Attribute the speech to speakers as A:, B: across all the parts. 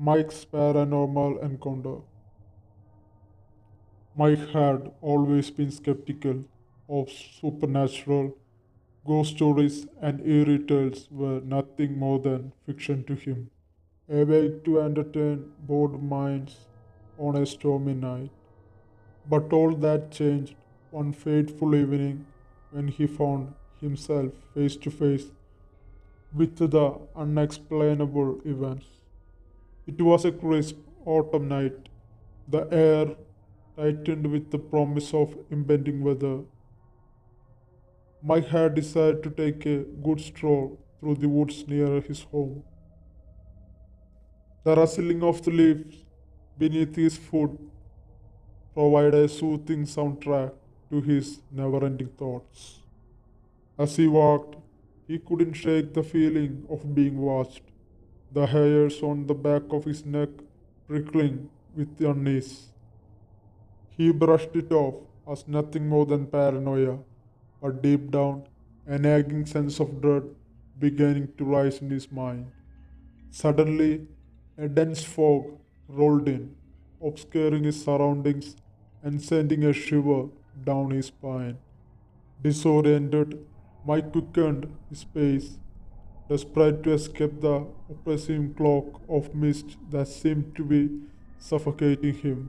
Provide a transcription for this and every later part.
A: Mike's paranormal encounter. Mike had always been skeptical of supernatural. Ghost stories and eerie tales were nothing more than fiction to him, a way to entertain bored minds on a stormy night. But all that changed one fateful evening when he found himself face to face with the unexplainable events. It was a crisp autumn night, the air tightened with the promise of impending weather. Mike had decided to take a good stroll through the woods near his home. The rustling of the leaves beneath his foot provided a soothing soundtrack to his never ending thoughts. As he walked, he couldn't shake the feeling of being watched, the hairs on the back of his neck prickling with unease. He brushed it off as nothing more than paranoia, but deep down, a nagging sense of dread beginning to rise in his mind. Suddenly, a dense fog rolled in, obscuring his surroundings and sending a shiver down his spine. Disoriented, Mike quickened his pace, desperate to escape the oppressive cloak of mist that seemed to be suffocating him.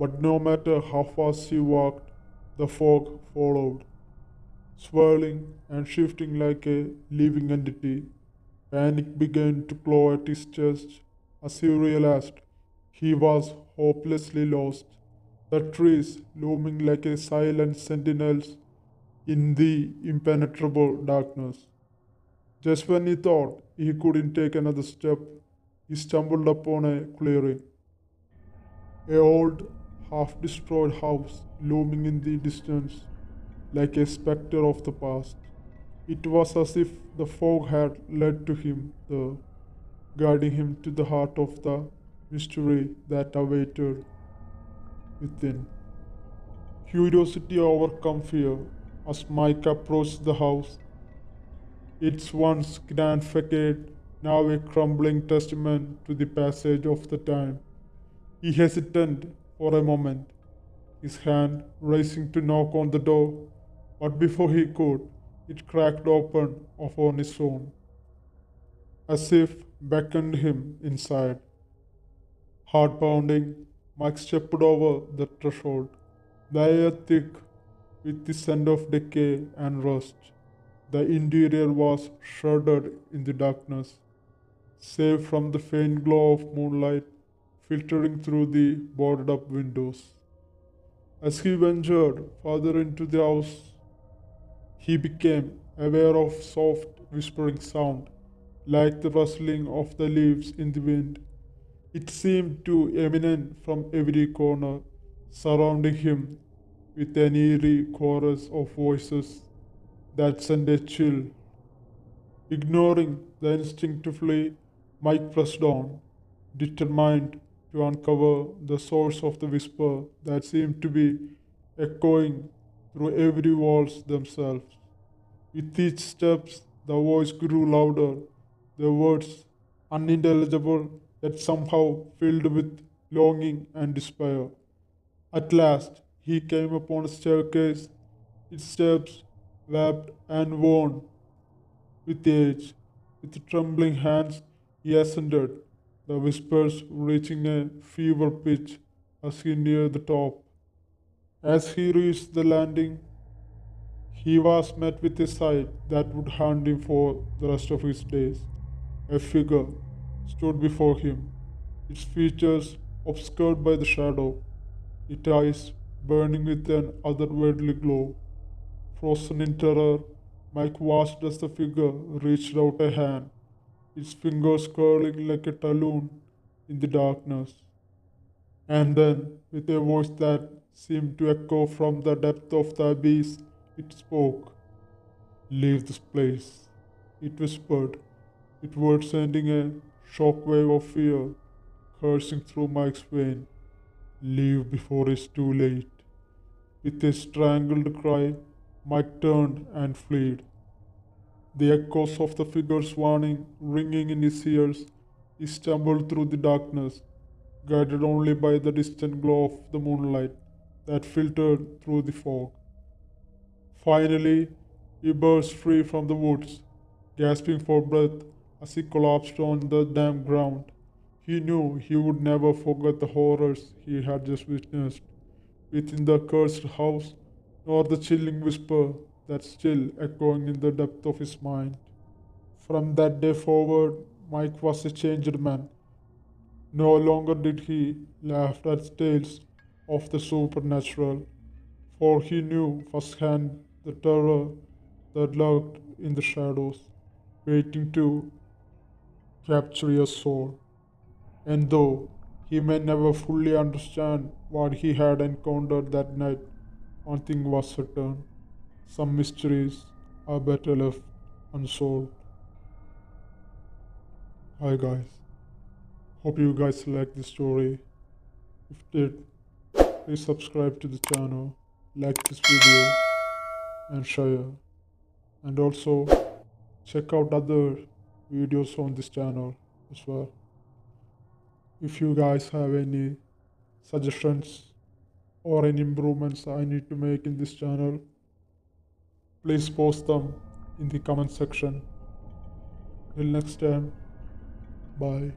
A: But no matter how fast he walked, the fog followed, swirling and shifting like a living entity. Panic began to claw at his chest as he realized he was hopelessly lost. The trees looming like a silent sentinels in the impenetrable darkness. Just when he thought he couldn't take another step, he stumbled upon a clearing. A old, half destroyed house looming in the distance like a spectre of the past. It was as if the fog had led to him there, guiding him to the heart of the mystery that awaited within. Curiosity overcome fear as Mike approached the house, its once grand facade now a crumbling testament to the passage of the time. He hesitated for a moment, his hand raising to knock on the door, but before he could, it cracked open of on its own, as if beckoned him inside. Heart pounding, Mike stepped over the threshold, the air thick with the scent of decay and rust. The interior was shrouded in the darkness, save from the faint glow of moonlight filtering through the boarded up windows. As he ventured farther into the house, he became aware of soft whispering sound, like the rustling of the leaves in the wind. It seemed to emanate from every corner, surrounding him with an eerie chorus of voices that sent a chill. Ignoring the instinct to flee, Mike pressed on, determined to uncover the source of the whisper that seemed to be echoing through every walls themselves. With each step, the voice grew louder, the words unintelligible yet somehow filled with longing and despair. At last, he came upon a staircase, its steps warped and worn with age. With trembling hands, he ascended, the whispers reaching a fever pitch as he neared the top. As he reached the landing, he was met with a sight that would haunt him for the rest of his days. A figure stood before him, its features obscured by the shadow, its eyes burning with an otherworldly glow. Frozen in terror, Mike watched as the figure reached out a hand, its fingers curling like a talon in the darkness. And then, with a voice that seemed to echo from the depth of the abyss, it spoke. Leave this place, it whispered, its words sending a shockwave of fear coursing through Mike's vein. Leave before it's too late. With a strangled cry, Mike turned and fled, the echoes of the figure's warning ringing in his ears He stumbled through the darkness, guided only by the distant glow of the moonlight that filtered through the fog. Finally, he burst free from the woods, gasping for breath as he collapsed on the damp ground. He knew he would never forget the horrors he had just witnessed within the cursed house, nor the chilling whisper that still echoing in the depth of his mind. From that day forward, Mike was a changed man. No longer did he laugh at tales of the supernatural, for he knew firsthand the terror that lurked in the shadows, waiting to capture your soul. And though he may never fully understand what he had encountered that night, one thing was certain: some mysteries are better left unsolved. Hi guys, hope you guys like this story. If did, please subscribe to the channel, like this video, and share. And also check out other videos on this channel as well. If you guys have any suggestions or any improvements I need to make in this channel, please post them in the comment section. Till next time, bye.